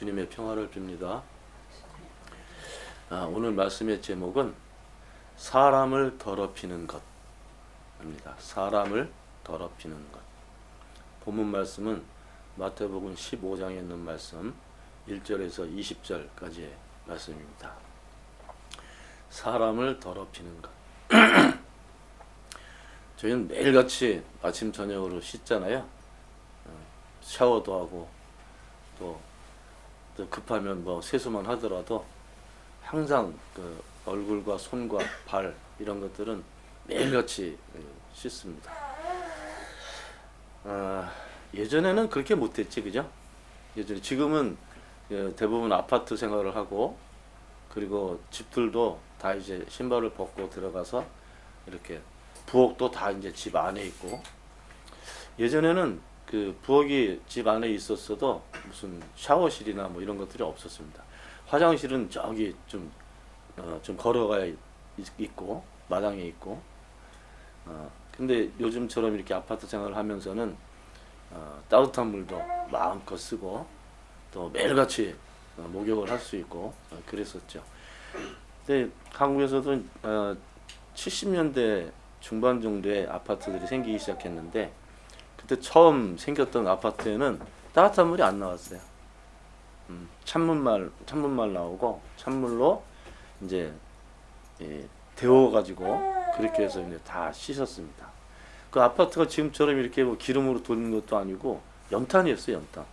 주님의 평화를 빕니다. 오늘 말씀의 제목은 사람을 더럽히는 것입니다. 사람을 더럽히는 것. 본문 말씀은 마태복음 15장에 있는 말씀 1절에서 20절까지의 말씀입니다. 사람을 더럽히는 것. 저희는 매일같이 아침 저녁으로 씻잖아요. 샤워도 하고 또 급하면 뭐 세수만 하더라도 항상 그 얼굴과 손과 발 이런 것들은 매일같이 씻습니다. 예전에는 그렇게 못했지, 그죠? 예전에 지금은 대부분 아파트 생활을 하고 그리고 집들도 다 이제 신발을 벗고 들어가서 이렇게 부엌도 다 이제 집 안에 있고, 예전에는 그 부엌이 집 안에 있었어도 무슨 샤워실이나 뭐 이런 것들이 없었습니다. 화장실은 저기 좀 걸어가야 있고 마당에 있고. 근데 요즘처럼 이렇게 아파트 생활을 하면서는 따뜻한 물도 마음껏 쓰고 또 매일같이 목욕을 할 수 있고 그랬었죠. 근데 한국에서도 70년대 중반 정도에 아파트들이 생기기 시작했는데, 그때 처음 생겼던 아파트에는 따뜻한 물이 안 나왔어요. 찬물만 나오고 찬물로 이제 데워가지고 그렇게 해서 이제 다 씻었습니다. 그 아파트가 지금처럼 이렇게 뭐 기름으로 돌리는 것도 아니고 연탄이었어요, 연탄.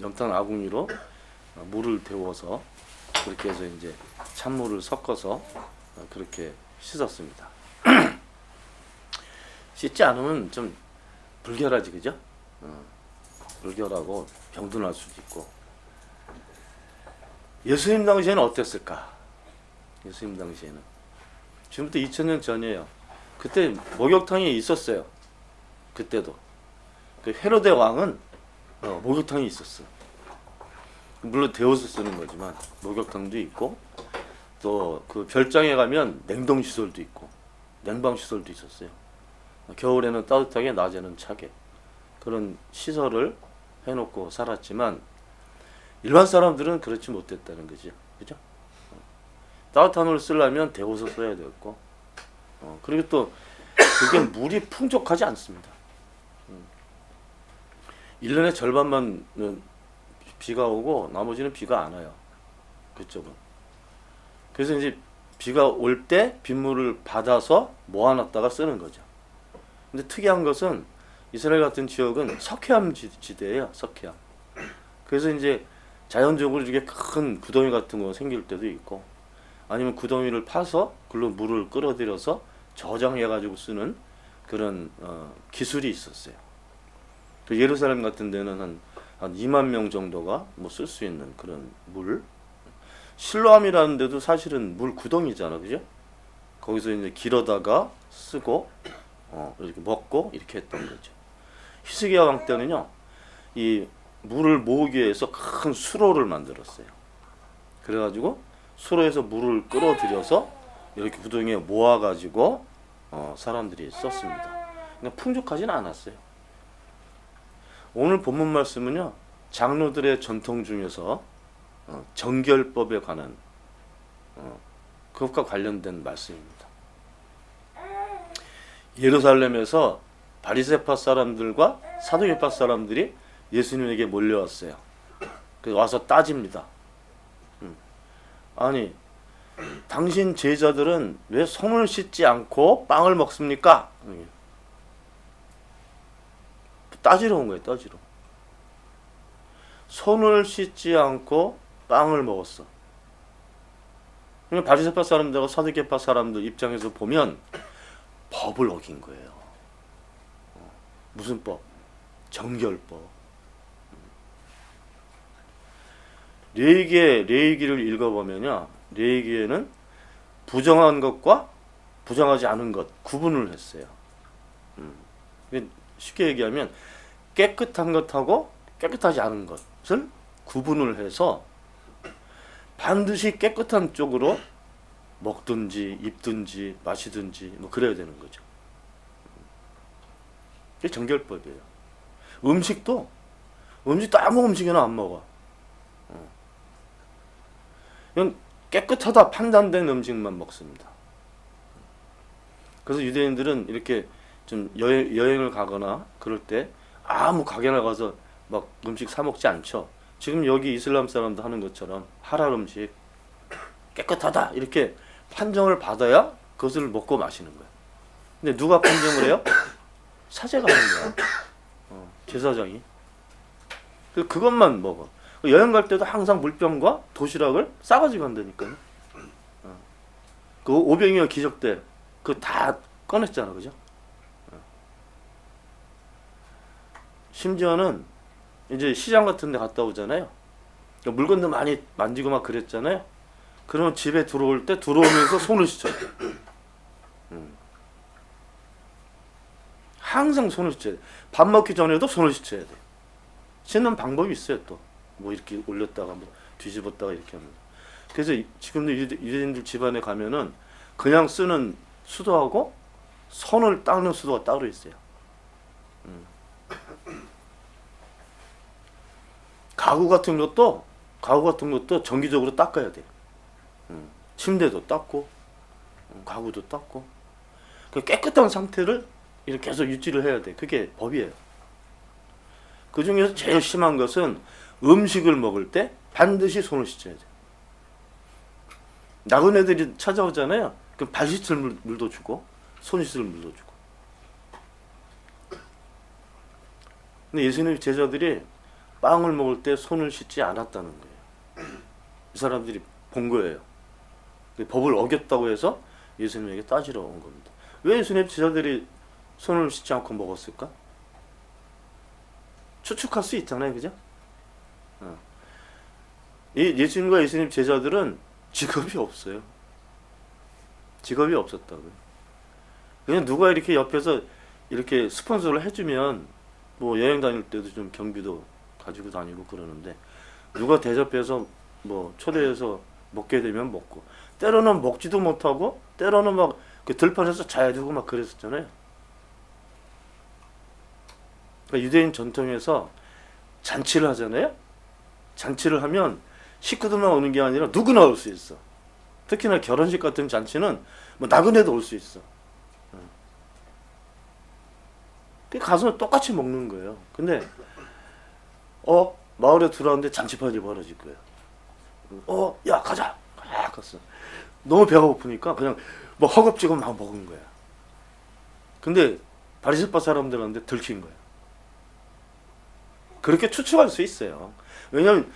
연탄 아궁이로 물을 데워서 그렇게 해서 이제 찬물을 섞어서 그렇게 씻었습니다. 씻지 않으면 좀 불결하지, 그죠? 불결하고 병도 날 수도 있고. 예수님 당시에는 어땠을까? 예수님 당시에는 지금부터 2000년 전이에요. 그때 목욕탕이 있었어요. 그때도 그 헤로데 왕은 목욕탕이 있었어. 물론 데워서 쓰는 거지만 목욕탕도 있고, 또 그 별장에 가면 냉동 시설도 있고 냉방 시설도 있었어요. 겨울에는 따뜻하게 낮에는 차게 그런 시설을 해놓고 살았지만 일반 사람들은 그렇지 못했다는 거죠. 그죠? 따뜻한 물을 쓰려면 데워서 써야 되겠고, 그리고 또 그게 물이 풍족하지 않습니다. 1년에 절반만 비가 오고 나머지는 비가 안 와요. 그쪽은. 그래서 이제 비가 올 때 빗물을 받아서 모아놨다가 쓰는 거죠. 근데 특이한 것은 이스라엘 같은 지역은 석회암 지대예요. 석회암. 그래서 이제 자연적으로 이렇게 큰 구덩이 같은 거 생길 때도 있고, 아니면 구덩이를 파서 그걸로 물을 끌어들여서 저장해 가지고 쓰는 그런 기술이 있었어요. 그 예루살렘 같은 데는 한 2만 명 정도가 뭐 쓸 수 있는 그런 물. 실로암이라는 데도 사실은 물 구덩이잖아, 그죠? 거기서 이제 길어다가 쓰고 이렇게 먹고 이렇게 했던 거죠. 히스기야 왕 때는요, 이 물을 모으기 위해서 큰 수로를 만들었어요. 그래가지고 수로에서 물을 끌어들여서 이렇게 구덩이에 모아가지고 사람들이 썼습니다. 그러니까 풍족하지는 않았어요. 오늘 본문 말씀은요, 장로들의 전통 중에서 정결법에 관한 그것과 관련된 말씀입니다. 예루살렘에서 바리새파 사람들과 사두개파 사람들이 예수님에게 몰려왔어요. 그래서 와서 따집니다. 아니, 당신 제자들은 왜 손을 씻지 않고 빵을 먹습니까? 따지러 온 거예요, 따지러. 손을 씻지 않고 빵을 먹었어. 그러니까 바리새파 사람들과 사두개파 사람들 입장에서 보면 법을 어긴 거예요. 무슨 법? 정결법. 레위기를 읽어보면요, 레위기에는 부정한 것과 부정하지 않은 것 구분을 했어요. 쉽게 얘기하면 깨끗한 것하고 깨끗하지 않은 것을 구분을 해서 반드시 깨끗한 쪽으로 먹든지 입든지 마시든지 뭐 그래야 되는 거죠. 그게 정결법이에요. 음식도 아무 음식이나 안 먹어. 그냥 깨끗하다 판단된 음식만 먹습니다. 그래서 유대인들은 이렇게 좀 여행을 가거나 그럴 때 아무 가게나 가서 막 음식 사 먹지 않죠. 지금 여기 이슬람 사람도 하는 것처럼 할랄 음식 깨끗하다 이렇게 판정을 받아야 그것을 먹고 마시는 거예요. 근데 누가 판정을 해요? 사제가 하는 거야. 제사장이. 그것만 먹어. 여행 갈 때도 항상 물병과 도시락을 싸가지고 간다니까요. 그 오병이어 기적 때 그거 다 꺼냈잖아, 그죠? 심지어는 이제 시장 같은 데 갔다 오잖아요. 물건도 많이 만지고 막 그랬잖아요. 그러면 집에 들어올 때 들어오면서 손을 씻어야 돼. 항상 손을 씻어야 돼. 밥 먹기 전에도 손을 씻어야 돼. 씻는 방법이 있어요, 또. 뭐 이렇게 올렸다가 뭐 뒤집었다가 이렇게 하면. 그래서 지금도 유대인들 집안에 가면은 그냥 쓰는 수도하고 손을 닦는 수도가 따로 있어요. 가구 같은 것도 정기적으로 닦아야 돼. 침대도 닦고, 가구도 닦고. 그 깨끗한 상태를 이렇게 계속 유지를 해야 돼. 그게 법이에요. 그 중에서 제일 심한 것은 음식을 먹을 때 반드시 손을 씻어야 돼. 나그네들이 찾아오잖아요. 그럼 발 씻을 물도 주고, 손 씻을 물도 주고. 근데 예수님 제자들이 빵을 먹을 때 손을 씻지 않았다는 거예요. 이 사람들이 본 거예요. 법을 어겼다고 해서 예수님에게 따지러 온 겁니다. 왜 예수님 제자들이 손을 씻지 않고 먹었을까? 추측할 수 있잖아요, 그죠? 예수님과 예수님 제자들은 직업이 없어요. 직업이 없었다고요. 그냥 누가 이렇게 옆에서 이렇게 스폰서를 해주면 뭐 여행 다닐 때도 좀 경비도 가지고 다니고 그러는데 누가 대접해서 뭐 초대해서 먹게 되면 먹고 때로는 먹지도 못하고 때로는 막 그 들판에서 자야 되고 막 그랬었잖아요. 그러니까 유대인 전통에서 잔치를 하잖아요. 잔치를 하면 식구들만 오는 게 아니라 누구나 올 수 있어. 특히나 결혼식 같은 잔치는 뭐 나그네도 올 수 있어. 가서 똑같이 먹는 거예요. 근데 마을에 들어왔는데 잔치판이 벌어질 거예요. 야 가자. 갔어. 너무 배가 고프니까 그냥 뭐 허겁지겁 막 먹은 거야. 근데 바리새파 사람들한테 들킨 거야. 그렇게 추측할 수 있어요. 왜냐하면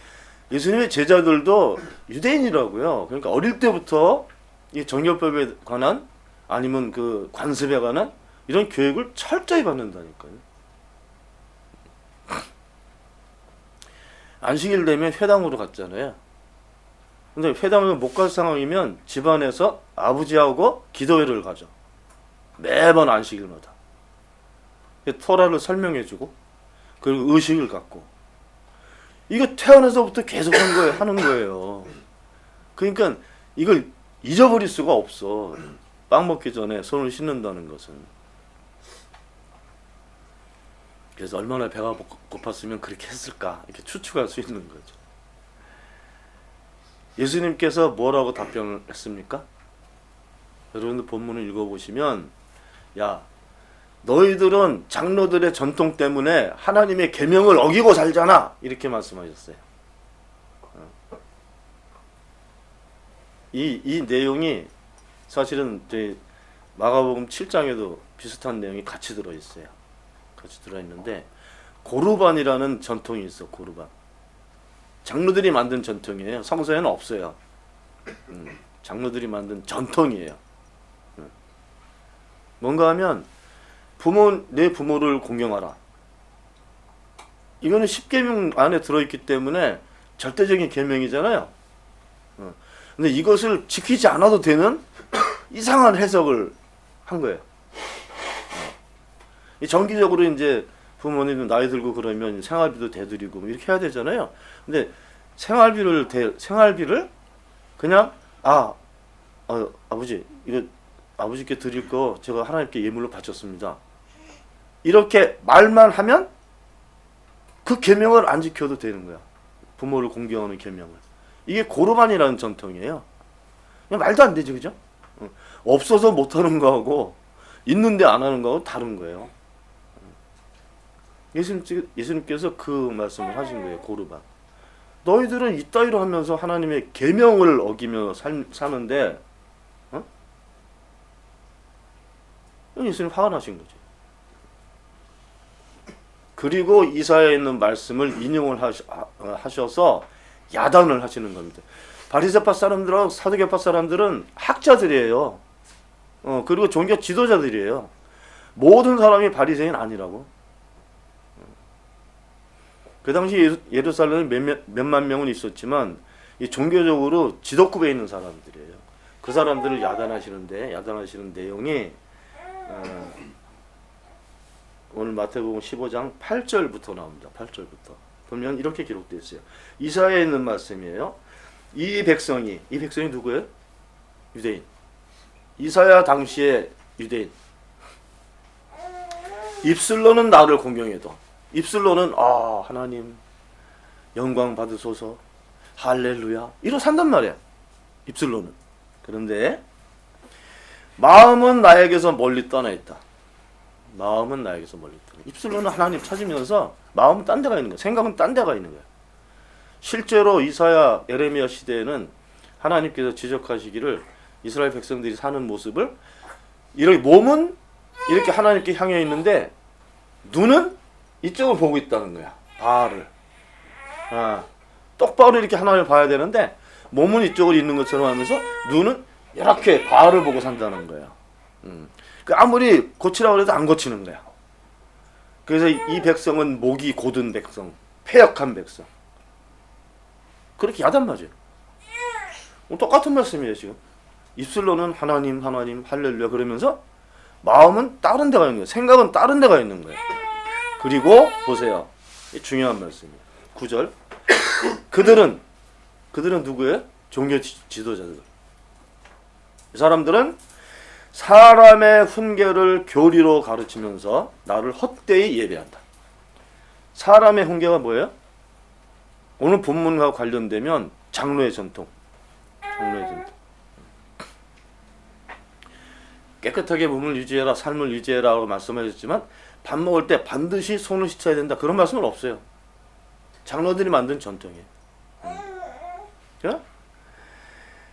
예수님의 제자들도 유대인이라고요. 그러니까 어릴 때부터 이 정결법에 관한 아니면 그 관습에 관한 이런 교육을 철저히 받는다니까요. 안식일 되면 회당으로 갔잖아요. 근데 회당을 못 갈 상황이면 집안에서 아버지하고 기도회를 가죠. 매번 안식일마다. 토라를 설명해주고 그리고 의식을 갖고 이거 태어나서부터 계속 하는 거예요. 그러니까 이걸 잊어버릴 수가 없어. 빵 먹기 전에 손을 씻는다는 것은. 그래서 얼마나 배가 고팠으면 그렇게 했을까 이렇게 추측할 수 있는 거죠. 예수님께서 뭐라고 답변을 했습니까? 여러분들 본문을 읽어보시면 야 너희들은 장로들의 전통 때문에 하나님의 계명을 어기고 살잖아 이렇게 말씀하셨어요. 이 내용이 사실은 마가복음 7장에도 비슷한 내용이 같이 들어있어요. 같이 들어있는데 고르반이라는 전통이 있어. 고르반 장로들이 만든 전통이에요. 성서에는 없어요. 장로들이 만든 전통이에요. 뭔가 하면 내 부모를 공경하라. 이거는 10계명 안에 들어있기 때문에 절대적인 계명이잖아요. 근데 이것을 지키지 않아도 되는 이상한 해석을 한 거예요. 정기적으로 이제 부모님 나이 들고 그러면 생활비도 대드리고 이렇게 해야 되잖아요. 근데 생활비를 그냥 아버지 이거 아버지께 드릴 거 제가 하나님께 예물로 바쳤습니다. 이렇게 말만 하면 그 계명을 안 지켜도 되는 거야. 부모를 공경하는 계명을. 이게 고르반이라는 전통이에요. 그냥 말도 안 되지, 그죠? 없어서 못하는 거하고 있는데 안 하는 거하고 다른 거예요. 예수님께서 그 말씀을 하신 거예요. 고르반. 너희들은 이따위로 하면서 하나님의 계명을 어기며 사는데, 예수님 화가 나신 거죠. 그리고 이사야에 있는 말씀을 인용을 하셔서 야단을 하시는 겁니다. 바리새파 사람들하고 사두개파 사람들은 학자들이에요. 그리고 종교 지도자들이에요. 모든 사람이 바리새인 아니라고. 그 당시 예루살렘에 몇만 명은 있었지만 이 종교적으로 지도급에 있는 사람들이에요. 그 사람들을 야단하시는 내용이 오늘 마태복음 15장 8절부터 나옵니다. 8절부터. 보면 이렇게 기록되어 있어요. 이사야에 있는 말씀이에요. 이 백성이 누구예요? 유대인. 이사야 당시의 유대인. 입술로는 나를 공경해도, 입술로는 하나님 영광 받으소서, 할렐루야 이러고 산단 말이야. 입술로는. 그런데 마음은 나에게서 멀리 떠나 있다. 마음은 나에게서 멀리 떠나. 입술로는 하나님 찾으면서 마음은 딴 데가 있는 거야. 생각은 딴 데가 있는 거야. 실제로 이사야, 에레미야 시대에는 하나님께서 지적하시기를 이스라엘 백성들이 사는 모습을 이렇게 몸은 이렇게 하나님께 향해 있는데 눈은 이쪽을 보고 있다는 거야. 바알을. 똑바로 이렇게 하나님을 봐야 되는데 몸은 이쪽으로 있는 것처럼 하면서 눈은 이렇게 바알을 보고 산다는 거야. 아무리 고치라고 해도 안 고치는 거야. 그래서 이 백성은 목이 곧은 백성, 패역한 백성. 그렇게 야단맞아요. 똑같은 말씀이에요. 지금 입술로는 하나님 할렐루야 그러면서 마음은 다른 데가 있는 거예요. 생각은 다른 데가 있는 거예요. 그리고 보세요. 중요한 말씀이에요. 9절. 그들은 누구예요? 종교 지도자들. 이 사람들은 사람의 훈계를 교리로 가르치면서 나를 헛되이 예배한다. 사람의 훈계가 뭐예요? 오늘 본문과 관련되면 장로의 전통. 깨끗하게 몸을 유지해라, 삶을 유지해라고 말씀하셨지만 밥 먹을 때 반드시 손을 씻어야 된다. 그런 말씀은 없어요. 장로들이 만든 전통이에요.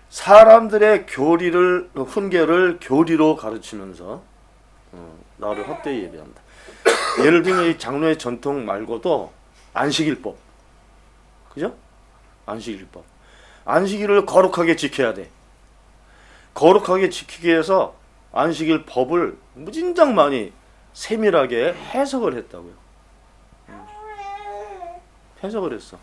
사람들의 훈계를 교리로 가르치면서 나를 헛되이 예배한다. 예를 들면 이 장로의 전통 말고도 안식일법, 그죠? 안식일법. 안식일을 거룩하게 지켜야 돼. 거룩하게 지키기 위해서 안식일 법을 무진장 많이 세밀하게 해석을 했다고요. 해석을 했어.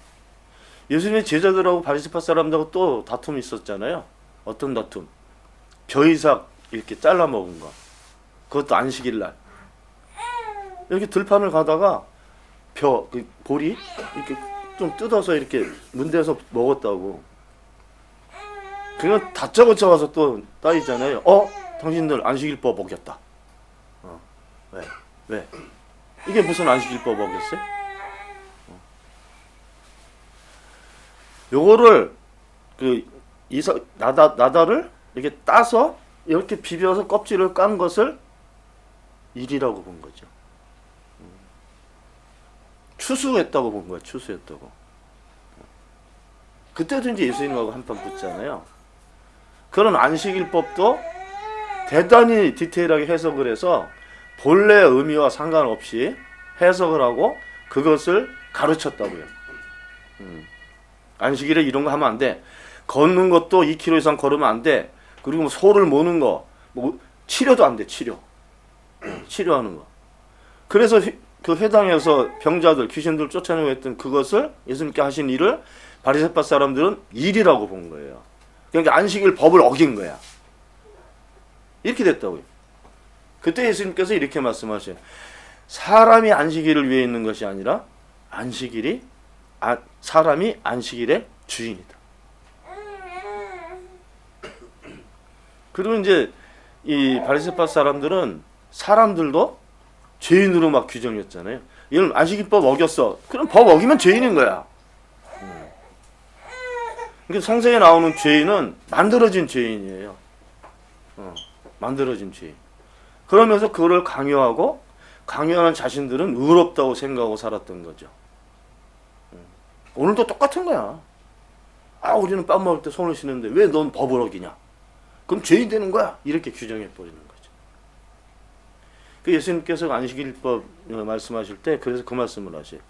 예수님의 제자들하고 바리새파 사람들하고 또 다툼이 있었잖아요. 어떤 다툼? 벼이삭 이렇게 잘라 먹은 거. 그것도 안식일 날. 이렇게 들판을 가다가 그 보리 이렇게 좀 뜯어서 이렇게 문대서 먹었다고. 그냥 다짜고짜 와서 또 따지잖아요. 당신들 안식일법 어겼다. 왜? 이게 무슨 안식일법 어겼어요? 요거를 나다를 이렇게 따서 이렇게 비벼서 껍질을 깐 것을 일이라고 본 거죠. 추수했다고 본 거야. 추수했다고. 그때도 이제 예수님하고 한판 붙잖아요. 그런 안식일법도 대단히 디테일하게 해석을 해서 본래 의미와 상관없이 해석을 하고 그것을 가르쳤다고요. 안식일에 이런 거 하면 안 돼. 걷는 것도 2km 이상 걸으면 안 돼. 그리고 소를 모는 거, 치료도 안 돼. 치료하는 거. 그래서 그 회당에서 병자들, 귀신들 쫓아내고 했던 그것을 예수님께 하신 일을 바리새파 사람들은 일이라고 본 거예요. 그러니까 안식일 법을 어긴 거야. 이렇게 됐다고요. 그때 예수님께서 이렇게 말씀하셔요. 사람이 안식일을 위해 있는 것이 아니라 사람이 안식일의 주인이다. 그리고 이제 이 바리새파 사람들은 사람들도 죄인으로 막 규정했잖아요. 이런 안식일법 어겼어. 그럼 법 어기면 죄인인 거야. 그러니까 성서에 나오는 죄인은 만들어진 죄인이에요. 만들어진 죄인. 그러면서 그거를 강요하는 자신들은 의롭다고 생각하고 살았던 거죠. 오늘도 똑같은 거야. 우리는 빵 먹을 때 손을 씻는데 왜 넌 법을 어기냐? 그럼 죄인 되는 거야. 이렇게 규정해 버리는 거죠. 그 예수님께서 안식일법 말씀하실 때 그래서 그 말씀을 하세요.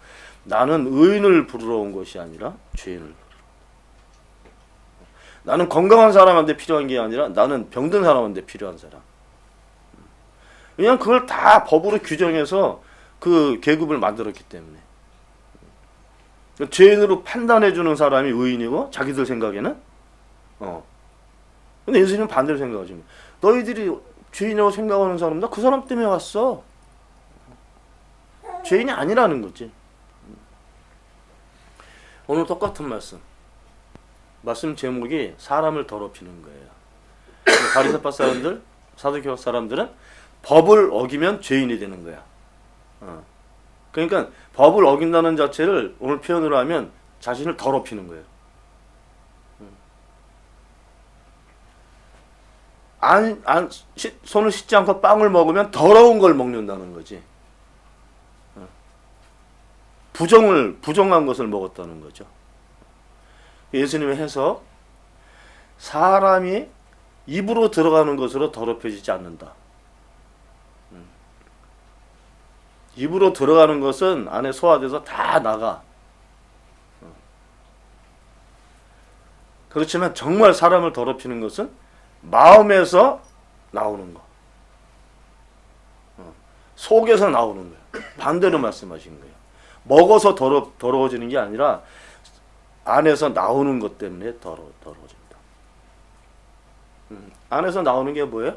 나는 의인을 부르러 온 것이 아니라 죄인을 부르러. 나는 건강한 사람한테 필요한 게 아니라 나는 병든 사람한테 필요한 사람. 왜냐하면 그걸 다 법으로 규정해서 그 계급을 만들었기 때문에. 죄인으로 판단해주는 사람이 의인이고 자기들 생각에는 근데 예수님은 반대로 생각하지. 너희들이 죄인이라고 생각하는 사람 나 그 사람 때문에 왔어. 죄인이 아니라는 거지. 오늘 똑같은 말씀 제목이 사람을 더럽히는 거예요. 바리새파 사람들, 사두개파 사람들은 법을 어기면 죄인이 되는 거야. 그러니까 법을 어긴다는 자체를 오늘 표현으로 하면 자신을 더럽히는 거예요. 손을 씻지 않고 빵을 먹으면 더러운 걸 먹는다는 거지. 부정한 것을 먹었다는 거죠. 예수님의 해석, 사람이 입으로 들어가는 것으로 더럽혀지지 않는다. 입으로 들어가는 것은 안에 소화돼서 다 나가. 그렇지만 정말 사람을 더럽히는 것은 마음에서 나오는 거. 속에서 나오는 거예요. 반대로 말씀하신 거예요. 먹어서 더러워지는 게 아니라 안에서 나오는 것 때문에 더러워집니다. 안에서 나오는 게 뭐예요?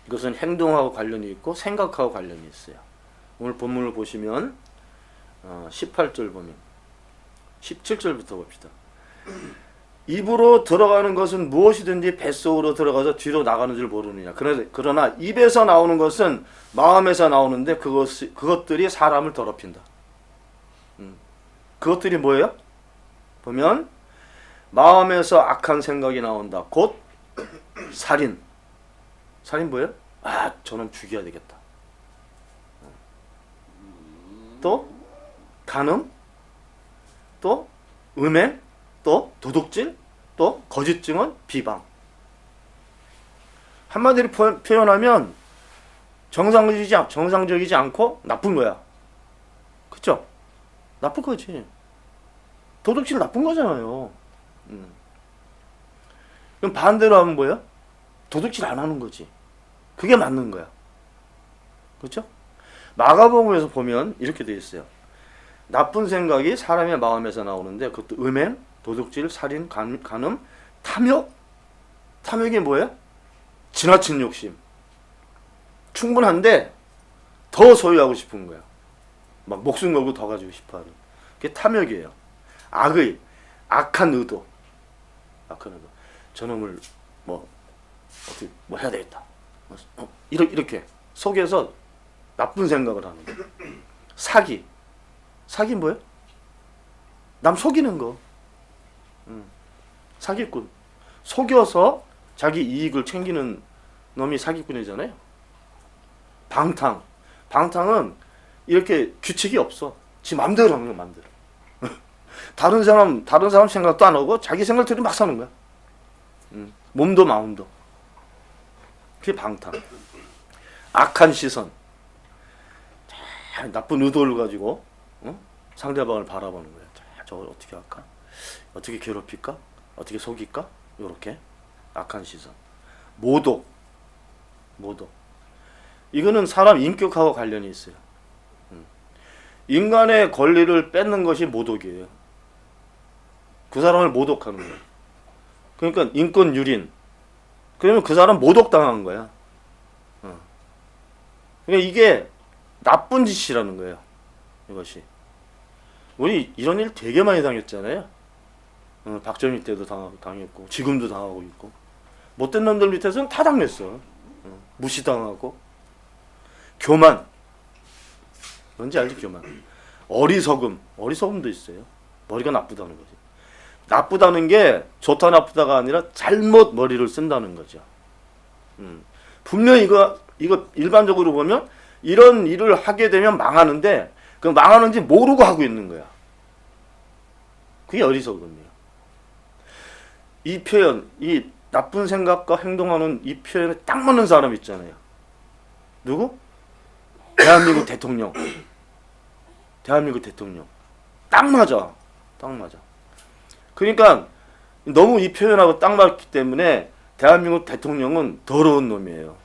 이것은 행동하고 관련이 있고 생각하고 관련이 있어요. 오늘 본문을 보시면 18절 보면 17절부터 봅시다. 입으로 들어가는 것은 무엇이든지 뱃속으로 들어가서 뒤로 나가는 줄 모르느냐. 그러나 입에서 나오는 것은 마음에서 나오는데 그것들이 사람을 더럽힌다. 그것들이 뭐예요? 보면 마음에서 악한 생각이 나온다. 곧 살인. 살인 뭐예요? 저놈 죽여야 되겠다. 또 간음, 또 음행, 또 도둑질, 또 거짓 증언, 비방. 한마디로 표현하면 정상적이지 않고 나쁜 거야. 그쵸? 나쁜 거지. 도둑질 나쁜 거잖아요. 그럼 반대로 하면 뭐야? 도둑질 안 하는 거지. 그게 맞는 거야. 그렇죠? 마가복음에서 보면 이렇게 되어 있어요. 나쁜 생각이 사람의 마음에서 나오는데 그것도 음행, 도둑질, 살인, 간음, 탐욕. 탐욕이 뭐예요? 지나친 욕심. 충분한데 더 소유하고 싶은 거야. 막 목숨 걸고 더 가지고 싶어하는. 그게 탐욕이에요. 악한 의도. 저놈을 어떻게 해야 되겠다. 이렇게 속에서 나쁜 생각을 하는 거예요. 사기 뭐예요? 남 속이는 거. 사기꾼. 속여서 자기 이익을 챙기는 놈이 사기꾼이잖아요. 방탕은 이렇게 규칙이 없어. 지 맘대로 하는 거 맘대로. 다른 사람 생각도 안 하고 자기 생각대로 막 사는 거야. 몸도 마음도. 그게 방탕. 악한 시선. 나쁜 의도를 가지고 상대방을 바라보는 거야. 저걸 어떻게 할까? 어떻게 괴롭힐까? 어떻게 속일까? 요렇게 악한 시선. 모독. 이거는 사람 인격하고 관련이 있어요. 인간의 권리를 뺏는 것이 모독이에요. 그 사람을 모독하는 거예요. 그러니까 인권 유린. 그러면 그 사람 모독당한 거야. 그러니까 이게 나쁜 짓이라는 거예요. 이것이. 우리 이런 일 되게 많이 당했잖아요. 박정희 때도 당했고 지금도 당하고 있고 못된 놈들 밑에서는 다 당했어. 무시당하고 교만. 뭔지 알지? 교만. 어리석음도 있어요. 머리가 나쁘다는 거지. 나쁘다는 게 좋다 나쁘다가 아니라 잘못 머리를 쓴다는 거죠. 분명히 이거 일반적으로 보면 이런 일을 하게 되면 망하는데 그 망하는지 모르고 하고 있는 거야. 그게 어리석음이에요. 이 표현, 이 나쁜 생각과 행동하는 이 표현에 딱 맞는 사람 있잖아요. 누구? 대한민국 대통령. 대한민국 대통령. 딱 맞아. 딱 맞아. 그러니까 너무 이 표현하고 딱 맞기 때문에 대한민국 대통령은 더러운 놈이에요.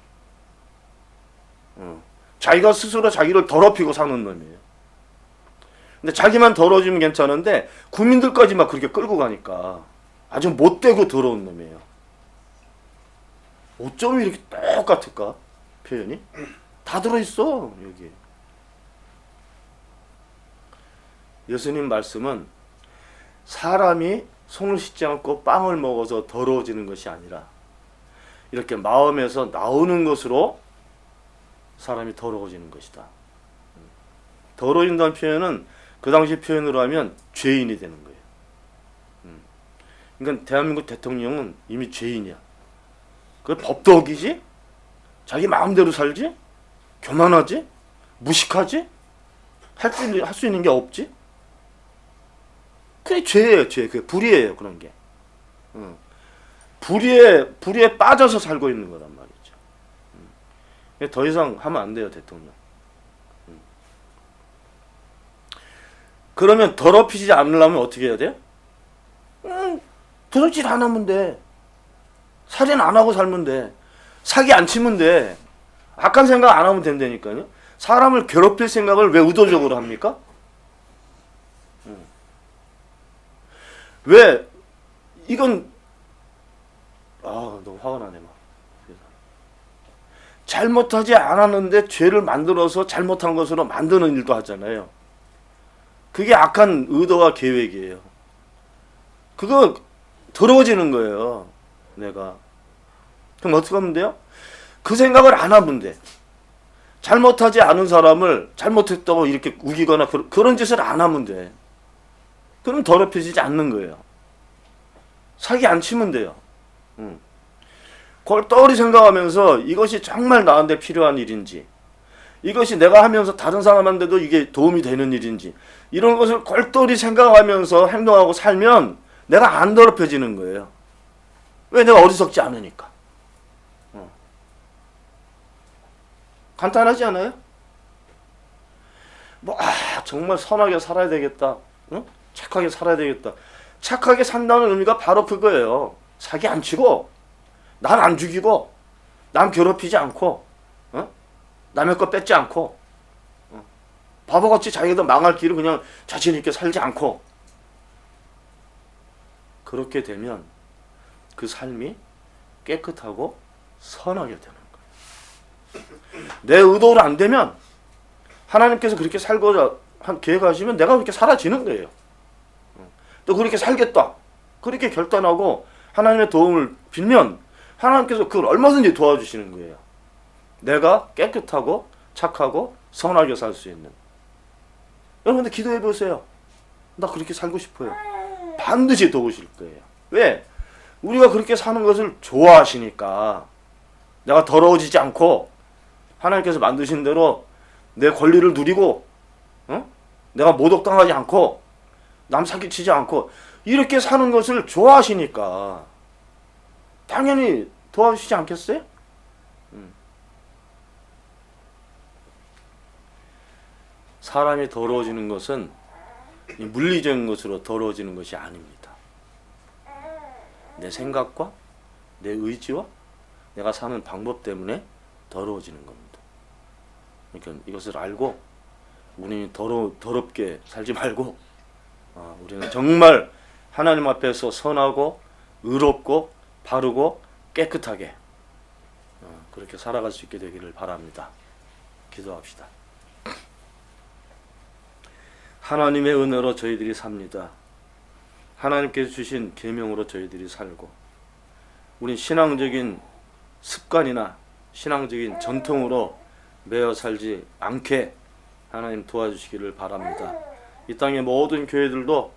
자기가 스스로 자기를 더럽히고 사는 놈이에요. 근데 자기만 더러워지면 괜찮은데 국민들까지 막 그렇게 끌고 가니까 아주 못되고 더러운 놈이에요. 어쩜 이렇게 똑같을까? 표현이? 다 들어있어 여기. 예수님 말씀은 사람이 손을 씻지 않고 빵을 먹어서 더러워지는 것이 아니라 이렇게 마음에서 나오는 것으로 사람이 더러워지는 것이다. 더러워진다는 표현은 그 당시 표현으로 하면 죄인이 되는 거예요. 그러니까 대한민국 대통령은 이미 죄인이야. 그 법도 어기지? 자기 마음대로 살지? 교만하지? 무식하지? 할 수 있는 게 없지? 그게 죄예요, 죄. 그게 불의예요, 그런 게. 불의에 빠져서 살고 있는 거란 말이죠. 더 이상 하면 안 돼요, 대통령. 그러면 더럽히지 않으려면 어떻게 해야 돼요? 도둑질 안 하면 돼. 살인 안 하고 살면 돼. 사기 안 치면 돼. 악한 생각 안 하면 된다니까요. 사람을 괴롭힐 생각을 왜 의도적으로 합니까? 왜 이건 너무 화가 나네 막. 잘못하지 않았는데 죄를 만들어서 잘못한 것으로 만드는 일도 하잖아요. 그게 악한 의도와 계획이에요. 그거 더러워지는 거예요. 내가. 그럼 어떻게 하면 돼요? 그 생각을 안 하면 돼. 잘못하지 않은 사람을 잘못했다고 이렇게 우기거나 그런 짓을 안 하면 돼. 그럼 더럽혀지지 않는 거예요. 사기 안 치면 돼요. 그걸 떠오리 생각하면서 이것이 정말 나한테 필요한 일인지, 이것이 내가 하면서 다른 사람한테도 이게 도움이 되는 일인지, 이런 것을 골똘히 생각하면서 행동하고 살면 내가 안 더럽혀지는 거예요. 왜? 내가 어리석지 않으니까. 간단하지 않아요? 정말 선하게 살아야 되겠다. 착하게 살아야 되겠다. 착하게 산다는 의미가 바로 그거예요. 사기 안 치고, 남 안 죽이고, 남 괴롭히지 않고, 남의 거 뺏지 않고, 바보같이 자기도 망할 길을 그냥 자신 있게 살지 않고. 그렇게 되면 그 삶이 깨끗하고 선하게 되는 거예요. 내 의도로 안 되면 하나님께서 그렇게 살고자 계획하시면 내가 그렇게 사라지는 거예요. 또 그렇게 살겠다. 그렇게 결단하고 하나님의 도움을 빌면 하나님께서 그걸 얼마든지 도와주시는 거예요. 내가 깨끗하고 착하고 선하게 살 수 있는. 여러분들 기도해 보세요. 나 그렇게 살고 싶어요. 반드시 도우실 거예요. 왜? 우리가 그렇게 사는 것을 좋아하시니까. 내가 더러워지지 않고 하나님께서 만드신 대로 내 권리를 누리고 내가 모독당하지 않고 남 사기치지 않고 이렇게 사는 것을 좋아하시니까 당연히 도와주시지 않겠어요? 사람이 더러워지는 것은 물리적인 것으로 더러워지는 것이 아닙니다. 내 생각과 내 의지와 내가 사는 방법 때문에 더러워지는 겁니다. 그러니까 이것을 알고 우리는 더럽게 살지 말고 우리는 정말 하나님 앞에서 선하고 의롭고 바르고 깨끗하게 그렇게 살아갈 수 있게 되기를 바랍니다. 기도합시다. 하나님의 은혜로 저희들이 삽니다. 하나님께서 주신 계명으로 저희들이 살고 우린 신앙적인 습관이나 신앙적인 전통으로 매여 살지 않게 하나님 도와주시기를 바랍니다. 이 땅의 모든 교회들도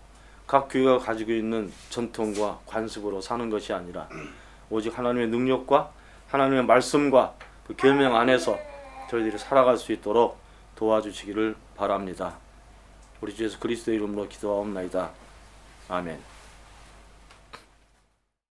각 교회가 가지고 있는 전통과 관습으로 사는 것이 아니라 오직 하나님의 능력과 하나님의 말씀과 그 계명 안에서 저희들이 살아갈 수 있도록 도와주시기를 바랍니다. 우리 주 예수 그리스도의 이름으로 기도하옵나이다. 아멘.